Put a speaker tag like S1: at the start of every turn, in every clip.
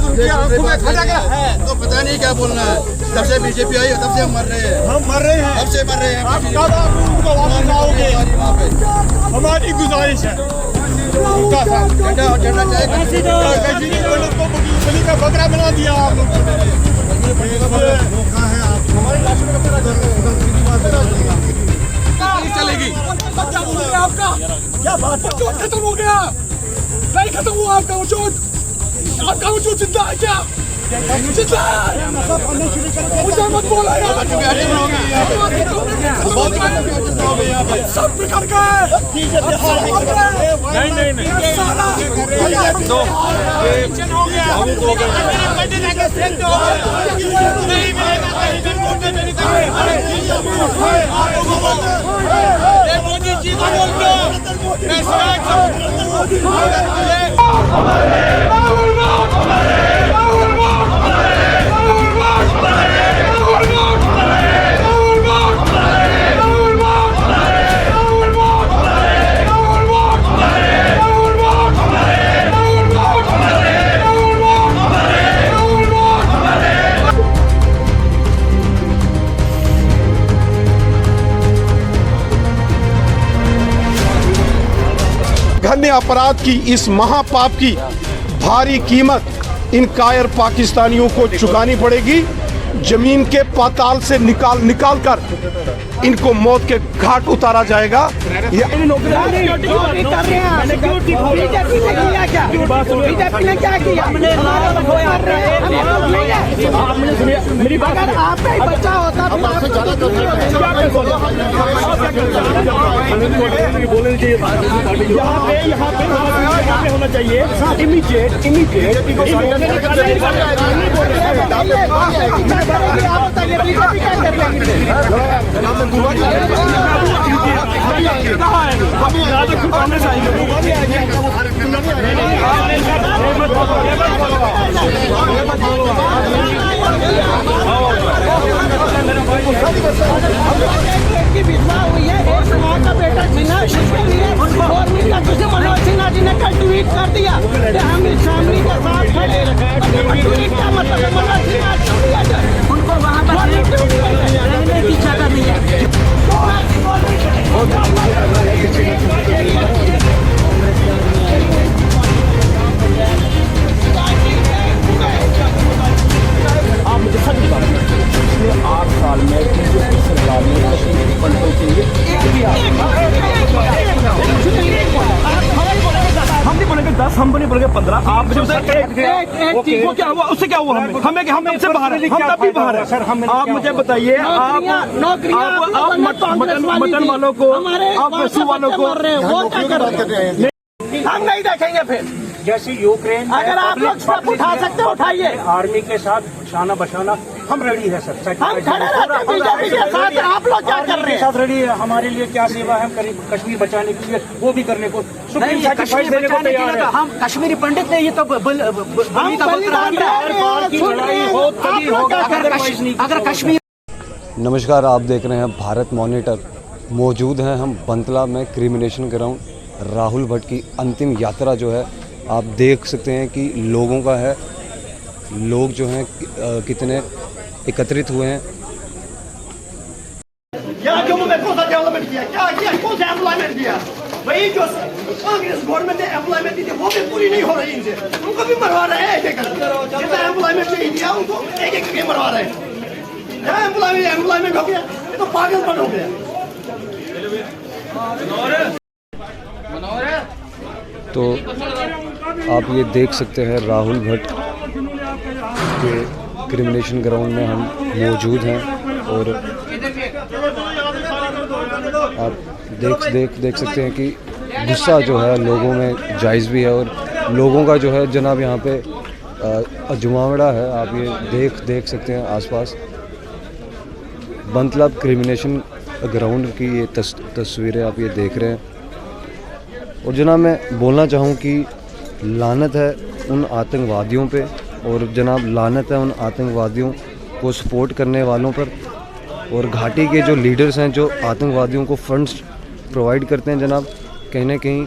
S1: तो पता नहीं क्या बोलना है। तब से बीजेपी आई तब से हम मर रहे हैं, तब से मर रहे हैं।
S2: आप कब उनको वापस आओगे? हमारी गुजारिश है बलि का बकरा बना दिया आप लोगों ने।
S1: चलेगी
S3: क्या बोल रहे हैं आपका? क्या बात है? वजूद खत्म हो गया, नहीं खत्म हुआ आपका वजूद। आपका वजूद जिंदा है क्या? जिंदा है। मुझे मत बोला यार। सब बिखर गए। नहीं सारा मोदी जी को बोल दो।
S4: घन्य अपराध की इस महापाप की भारी कीमत इन कायर पाकिस्तानियों को चुकानी पड़ेगी। जमीन के पाताल से निकाल कर इनको मौत के घाट उतारा जाएगा।
S3: मेरी बात अगर आपका ही बच्चा होता तो यहाँ पे होना चाहिए इमीडिएट की विधवा हुई है, एक समाज का बेटा सिन्हा, उसके लिए गवर्नमेंट का तुझे मनोज सिन्हा जी ने कल ट्वीट कर दिया कि हम इस फैमिली के साथ खड़े। ट्वीट का मतलब है मनोज सिन्हा उनको वहाँ पर रहने की जगह नहीं है। आप मुझे सच बता रहे हैं, पिछले 8 साल में बीजेपी सरकार ने कश्मीरी पंडितों के लिए हम नहीं बोलेंगे 10, हम नहीं बोलेंगे 15। आप मुझे वो क्या हुआ, उससे क्या हुआ? हमें इससे बाहर है, हम तब भी बाहर है सर। आप मुझे बताइए, आप मटन वालों को, आप पशु वालों को वो क्या कर रहे हैं? हम नहीं देखेंगे फिर।
S2: जैसे यूक्रेन
S3: अगर आप लोग सब उठा सकते हो उठाइए।
S2: आर्मी के साथ शाना बशाना हम रेडी है सर।
S3: हम खड़े रहते हैं बीजेपी के साथ, आप लोग क्या कर रहे हैं?
S2: साथ रेडी है। हमारे लिए क्या सेवा है, हम कश्मीर बचाने के लिए वो भी करने को सुप्रीम सैक्रिफाइस देने को तैयार है।
S5: हम कश्मीरी पंडित ने ये तो अगर कश्मीर।
S6: नमस्कार, आप देख रहे हैं भारत मॉनिटर। मौजूद हैं हम बंतला में क्रिमिनेशन ग्राउंड। राहुल भट्ट की अंतिम यात्रा जो है आप देख सकते हैं कि लोगों का है, लोग जो हैं कितने एकत्रित हुए हैं।
S3: यहाँ जम्मू में कौन सा डेवलपमेंट किया, क्या किया, कौन सा एम्प्लॉयमेंट दिया? वही जो कांग्रेस गवर्नमेंट ने एम्प्लॉयमेंट दी थी वो भी पूरी नहीं हो रही इनसे, उनको भी मरवा रहे हैं एक जितना एम्प्लॉयमेंट नहीं दिया उनको एक करके मरवा रहे हैं। जहाँ एम्प्लॉयमेंट हो गया ये तो पागलपन हो गया।
S6: तो आप ये देख सकते हैं राहुल भट्ट के क्रिमिनेशन ग्राउंड में हम मौजूद हैं और आप देख सकते हैं कि गुस्सा जो है लोगों में जायज़ भी है और लोगों का जो है जनाब यहाँ पे जुमावड़ा है। आप ये देख सकते हैं आसपास बंतला क्रिमिनेशन ग्राउंड की ये तस्वीरें आप ये देख रहे हैं। और जनाब मैं बोलना चाहूँ कि लानत है उन आतंकवादियों पे और जनाब लानत है उन आतंकवादियों को सपोर्ट करने वालों पर और घाटी के जो लीडर्स हैं जो आतंकवादियों को फंड्स प्रोवाइड करते हैं। जनाब कहीं ना कहीं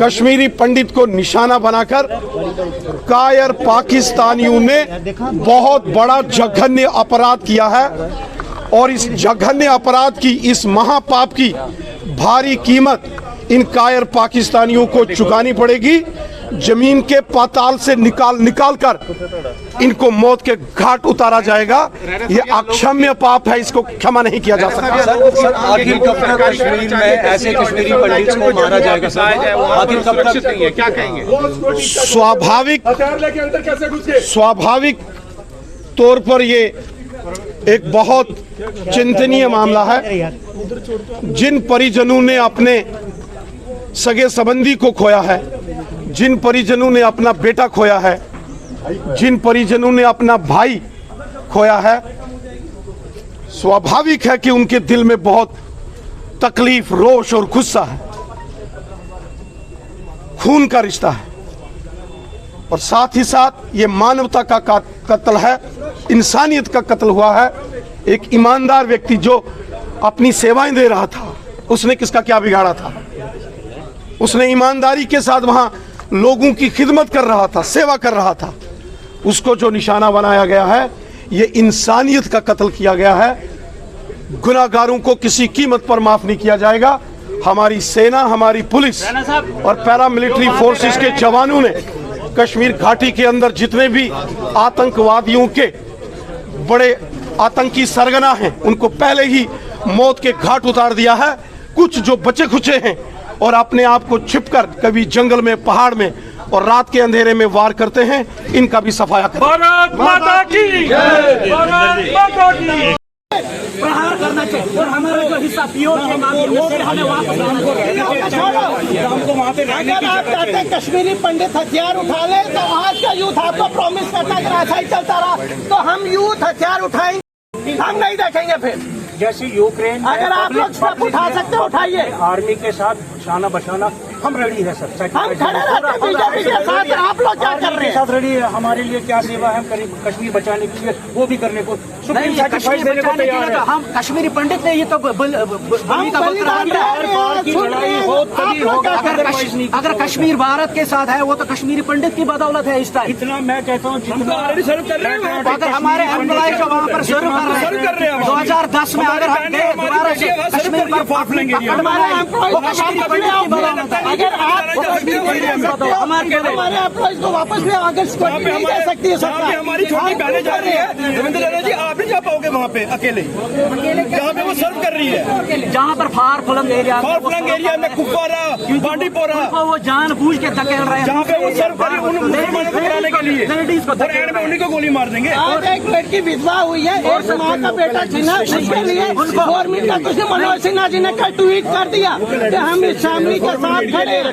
S4: कश्मीरी पंडित को निशाना बनाकर कायर पाकिस्तानियों ने बहुत बड़ा जघन्य अपराध किया है और इस जघन्य अपराध की, इस महापाप की भारी कीमत इन कायर पाकिस्तानियों को चुकानी पड़ेगी। जमीन के पाताल से निकाल कर इनको मौत के घाट उतारा जाएगा। ये अक्षम्य पाप है, इसको क्षमा नहीं किया जा सकता।
S6: सर आखिर कब तक कश्मीर में ऐसे कश्मीरी पंडित को मारा जाएगा सर? आखिर कब तक? क्या कहेंगे?
S4: स्वाभाविक तौर पर ये एक बहुत चिंतनीय मामला है। जिन परिजनों ने अपने सगे संबंधी को खोया है, जिन परिजनों ने अपना बेटा खोया है, जिन परिजनों ने अपना भाई खोया है, स्वाभाविक है कि उनके दिल में बहुत तकलीफ, रोष और गुस्सा है। खून का रिश्ता है और साथ ही साथ ये मानवता का कत्ल है, इंसानियत का कत्ल हुआ है। एक ईमानदार व्यक्ति जो अपनी सेवाएं दे रहा था, उसने किसका क्या बिगाड़ा था? उसने ईमानदारी के साथ वहां लोगों की खिदमत कर रहा था, सेवा कर रहा था। उसको जो निशाना बनाया गया है, ये इंसानियत का कत्ल किया गया है। गुनाहगारों को किसी कीमत पर माफ नहीं किया जाएगा। हमारी सेना, हमारी पुलिस और पैरामिलिट्री फोर्सेस के जवानों ने कश्मीर घाटी के अंदर जितने भी आतंकवादियों के बड़े आतंकी सरगना हैं, उनको पहले ही मौत के घाट उतार दिया है। कुछ जो बचे खुचे हैं और अपने आप को छिपकर कभी जंगल में, पहाड़ में और रात के अंधेरे में वार करते हैं, इनका भी सफाया करें।
S2: भारत माता की जय! भारत माता की!
S3: प्रहार करना चाहिए और हमारा जो हिस्सा पीओ के मामले वो भी हमें वापस लाना चाहिए। अगर आप कहते हैं कश्मीरी पंडित हथियार उठा ले, तो आज का यूथ आपको प्रॉमिस करता है अगर ऐसा ही चलता रहा तो हम यूथ हथियार उठाएंगे, हम नहीं देखेंगे। फिर
S2: जैसे यूक्रेन,
S3: अगर आप लोग सब उठा सकते हो उठाइए।
S2: आर्मी के साथ शाना बशाना हम रेडी है सर।
S3: हम खड़े रहते हैं बीजेपी के साथ, आप लोग क्या कर रहे हैं?
S2: साथ रेडी है। हमारे लिए क्या सेवा है, हम करीब कश्मीर बचाने के लिए वो भी करने को
S5: नहीं, कश्मीर बचाने के लिए तो हम कश्मीरी पंडित ने ये तो अगर कश्मीर भारत के साथ है वो तो कश्मीरी पंडित की बदौलत है इस टाइम।
S2: इतना मैं कहता हूँ
S5: अगर हमारे एम्प्लॉय जो वहाँ पर सर्व कर रहे हैं 2010 में अगर हम दोबारा से कश्मीर
S3: अगर आप हमारे एम्प्लॉइज को वापस भी अगस्त नहीं दे सकती है सरकार।
S7: हमारी छोटी बहनें जा रही है रविंद्र लाला जी, आप नहीं जा पाओगे वहाँ पे अकेले, जहाँ पे वो सर्व कर रही है,
S5: जहाँ पर फार फ्लंग एरिया
S7: में कुपवारा, बांडीपोरा,
S5: वो जानबूझ के धकेल रहे हैं,
S7: जहाँ पे वो सर्व कर रही है उन मुसलमानों को गिराने के लिए, और एंड में उन्हीं को गोली मार देंगे।
S3: आज एक लड़की विधवा हुई है, एक समाज का बेटा छीना, इसके लिए गवर्नमेंट का कुछ मनोज सिन्हा जी ने कल ट्वीट कर दिया कि हम इस फैमिली के साथ खड़े हैं।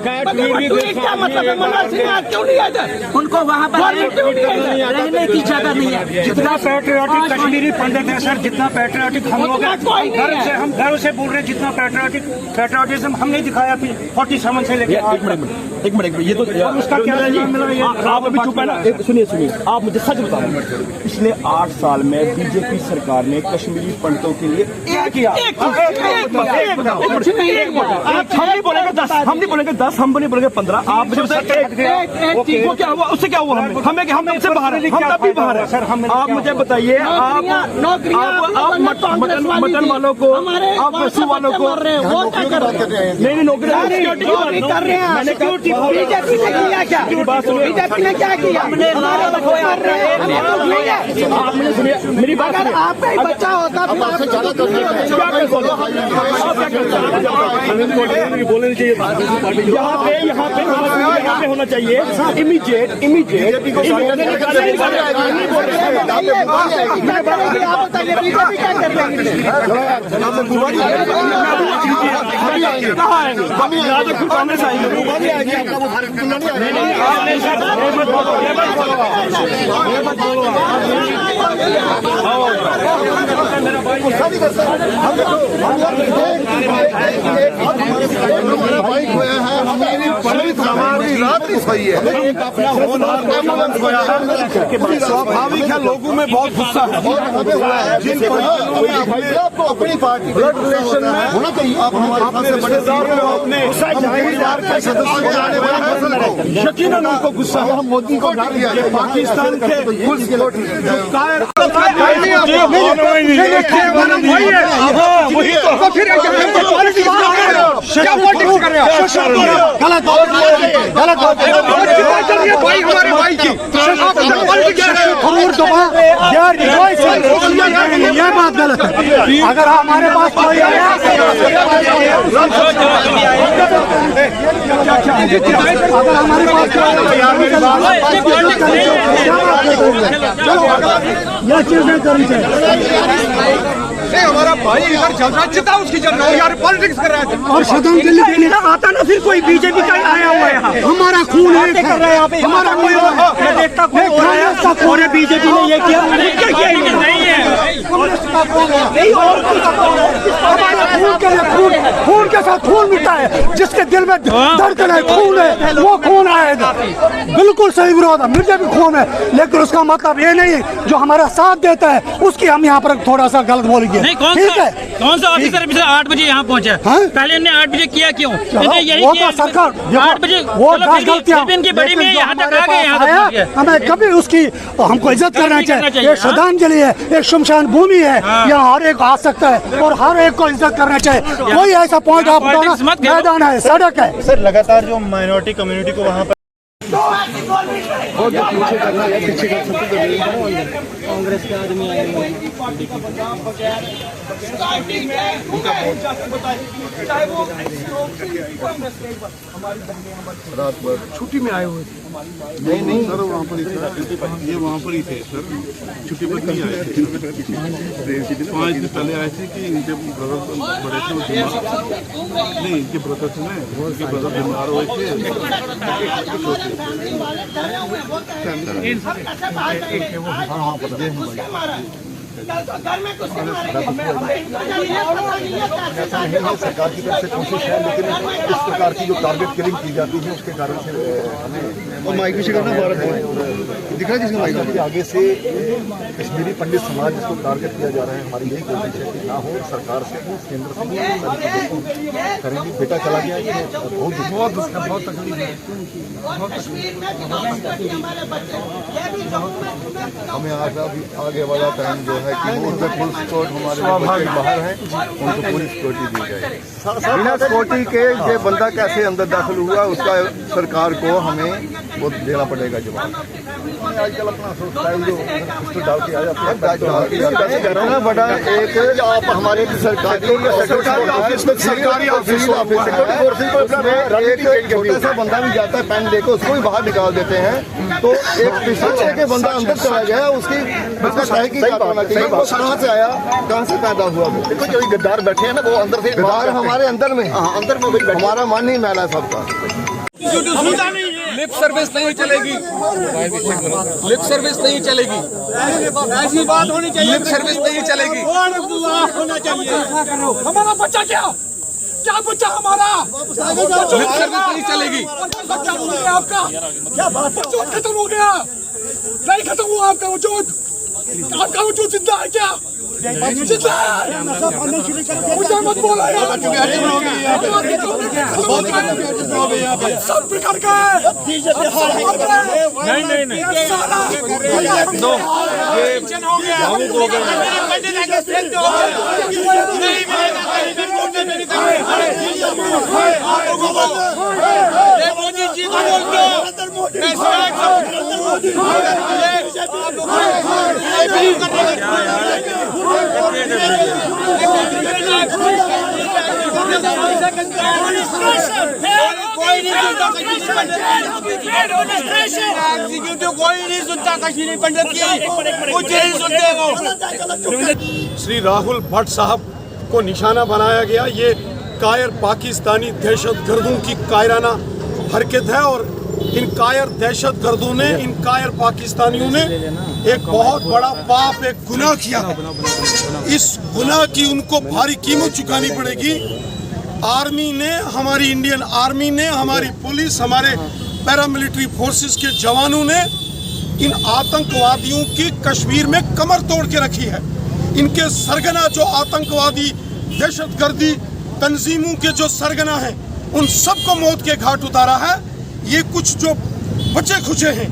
S3: ट्वीट क्या मतलब है? मनोज सिन्हा क्यों नहीं आए?
S5: उनको वहाँ पर रहने की जगह नहीं है।
S2: जितना पैट्रियोटिक कश्मीरी पंडित है सर, जितना पैट्रियोटिक हम लोग हम घरों से बोल रहे हैं, जितना पैट्रियोटिज्म हमने दिखाया थी 47 से लेकर
S7: एक मिनट, ये तो
S2: उसका क्या मिला?
S7: आप अभी चुप है ना? सुनिए, आप मुझे सच बताओ, पिछले 8 साल में बीजेपी सरकार ने कश्मीरी पंडितों के लिए क्या किया? हम नहीं बोलेंगे 10, हम नहीं बोलेंगे 15, आप मुझे वो क्या हुआ? उससे क्या हुआ? हम सबसे बाहर है, हम तब भी बाहर है सर। आप मुझे बताइए, आप मटन वालों को, आप पशु वालों को नहीं नौकरी
S3: कर रहे हैं। बीजेपी ने किया क्या? बीजेपी ने क्या किया?
S7: मेरी बात,
S3: अगर आपका ही बच्चा होता
S7: बोलनी चाहिए यहाँ पे होना चाहिए इमीडिएट
S3: बीजेपी क्या कर रही है?
S7: कांग्रेस आएगी।
S1: भाई खोया है,
S4: स्वाभाविक है, लोगों में बहुत गुस्सा है। जिन अपनी पार्टी ब्लड रिलेशन में अपने रिश्तेदार को अपने जागीरदार के सदस्य यकीनन उनको गुस्सा है। हम मोदी को पाकिस्तान के भाई हमारे भाई की यह बात गलत है। अगर हमारे पास कोई आया अगर हमारे पास यह चीज नहीं करनी चाहिए। हमारा भाई इधर चल रहा है, उसकी चल रहा है यार, पॉलिटिक्स कर रहा है। और श्रद्धांजलि देने का आता ना, फिर कोई बीजेपी का आया हुआ है यहाँ। हमारा खून है, कर रहे हैं यहाँ पे। हमारा कोई मैं देखता कोई पूरे बीजेपी ने ये किया नहीं है। खून के साथ खून मिलता है, जिसके दिल में धड़कन है, खून है, वो खून आएगा। बिल्कुल सही विरोध है, मुझे भी खून है, लेकिन उसका मतलब ये नहीं जो हमारा साथ देता है उसकी हम यहाँ पर थोड़ा सा गलत बोलेंगे।
S8: नहीं, कौन सा ऑफिसर पिछले 8 बजे यहाँ पहुँचा? पहले हमने 8 बजे किया क्यों? यही किया सरकार 8 बजे। वो गलतियाँ इनकी बड़ी में यहाँ तक आ गए।
S4: हमें कभी उसकी हमको इज्जत करना चाहिए। एक श्रद्धांजलि है, एक शमशान भूमि है, यहाँ हर एक आ सकता है और हर एक को इज्जत करना चाहिए। कोई ऐसा पॉइंट आप मैदान है, सड़क है।
S7: सर लगातार जो माइनॉरिटी कम्युनिटी को वहाँ पर
S8: कांग्रेस के आदमी आए हुए
S4: छुट्टी में आए हुए थे।
S1: नहीं सर, वहाँ पर ही थे, ये वहाँ पर ही थे सर, छुट्टी पर नहीं आए थे। 5 दिन पहले आए थे कि इनके ब्रदर बड़े थे, नहीं इनके ब्रदर थे ना, उनके ब्रदर बीमार हुए थे।
S9: सरकार की तरफ से कोशिश है, लेकिन इस प्रकार की जो टारगेट किलिंग की जाती है उसके कारण से हमें
S1: माइक भी करना भारत दिख रहा है जिसका माइक
S9: आगे से कश्मीरी पंडित समाज जिसको टारगेट किया जा रहा है, हमारी यही कोशिश है कि ना हो। सरकार से केंद्र से करेंगे। बेटा चला गया, बहुत तकलीफ है। हमें आगे वाला टाइम जो है कि उनका फुल स्कोर हमारे बाहर है, उनको पूरी सिक्योरिटी दी जाए। बिना सिक्योरिटी के ये बंदा कैसे अंदर दाखिल हुआ, उसका सरकार को हमें वो देना पड़ेगा जवाब। आजकल अपना स्टाइल जो डाल के आया बड़ा एक आप हमारे सरकारी ऑफिस एक छोटा सा बंदा भी जाता है, पेन लेकर उसको भी बाहर निकाल देते हैं। तो एक पिछले के बंदा अंदर चला गया, उसकी तहकीकात होना चाहिए। वो कहाँ से आया, कहाँ से पैदा हुआ? देखो जो गद्दार बैठे हैं ना, वो अंदर से गद्दार हमारे अंदर में, अंदर में हमारा मन नहीं मैला सबका।
S10: लिप सर्विस नहीं चलेगी, लिप सर्विस नहीं चलेगी, ऐसी बात होनी चाहिए। लिप सर्विस नहीं चलेगी।
S3: हमारा बच्चा क्या बच्चा हमारा
S10: लिप सर्विस नहीं चलेगी।
S3: बच्चा हो गया आपका, क्या बात? वजूद खत्म हो गया, नहीं खत्म हुआ आपका वजूद। आपका वजूद जिंदा है क्या? जिंदा है। मुझे मत बोला यार, सब बिगड़ गए। नहीं साला दो हो गया। मोदी जी को बोल दो, एग्जीक्यूटिव कोई नहीं सुनता कश्मीरी पंडित की, कुछ नहीं सुनते वो।
S4: श्री राहुल भट्ट साहब को निशाना बनाया गया। ये कायर पाकिस्तानी दहशतगर्दों की कायराना हरकत है और इन कायर दहशतगर्दों ने, इन कायर पाकिस्तानियों ने एक बहुत बड़ा पाप, एक गुनाह किया। इस गुनाह की उनको भारी कीमत चुकानी पड़ेगी। आर्मी ने, हमारी इंडियन आर्मी ने, हमारी पुलिस, हमारे पैरामिलिट्री फोर्सेस के जवानों ने इन आतंकवादियों की कश्मीर में कमर तोड़ के रखी है। इनके सरगना जो आतंकवादी दहशतगर्दी तंजीमों के जो सरगना हैं, उन सबको मौत के घाट उतारा है। ये कुछ जो बचे खुचे हैं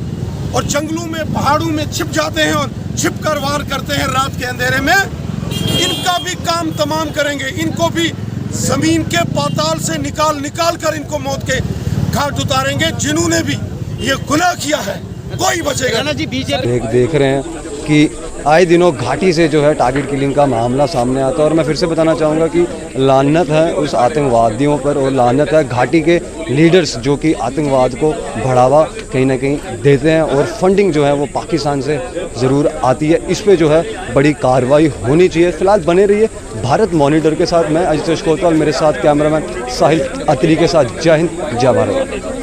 S4: और जंगलों में पहाड़ों में छिप जाते हैं और छिप कर वार करते हैं रात के अंधेरे में, इनका भी काम तमाम करेंगे। इनको भी जमीन के पाताल से निकाल कर इनको मौत के घाट उतारेंगे। जिन्होंने भी ये गुनाह किया है कोई बचेगा नहीं।
S6: देख रहे हैं कि आए दिनों घाटी से जो है टारगेट किलिंग का मामला सामने आता है और मैं फिर से बताना चाहूँगा कि लानत है उस आतंकवादियों पर और लानत है घाटी के लीडर्स जो कि आतंकवाद को बढ़ावा कहीं ना कहीं देते हैं और फंडिंग जो है वो पाकिस्तान से ज़रूर आती है। इस पे जो है बड़ी कार्रवाई होनी चाहिए। फिलहाल बने रहिए भारत मॉनिटर के साथ। मैं अजितेश कोतवाल, मेरे साथ कैमरामैन साहिल अतरी के साथ। जय हिंद, जय भारत।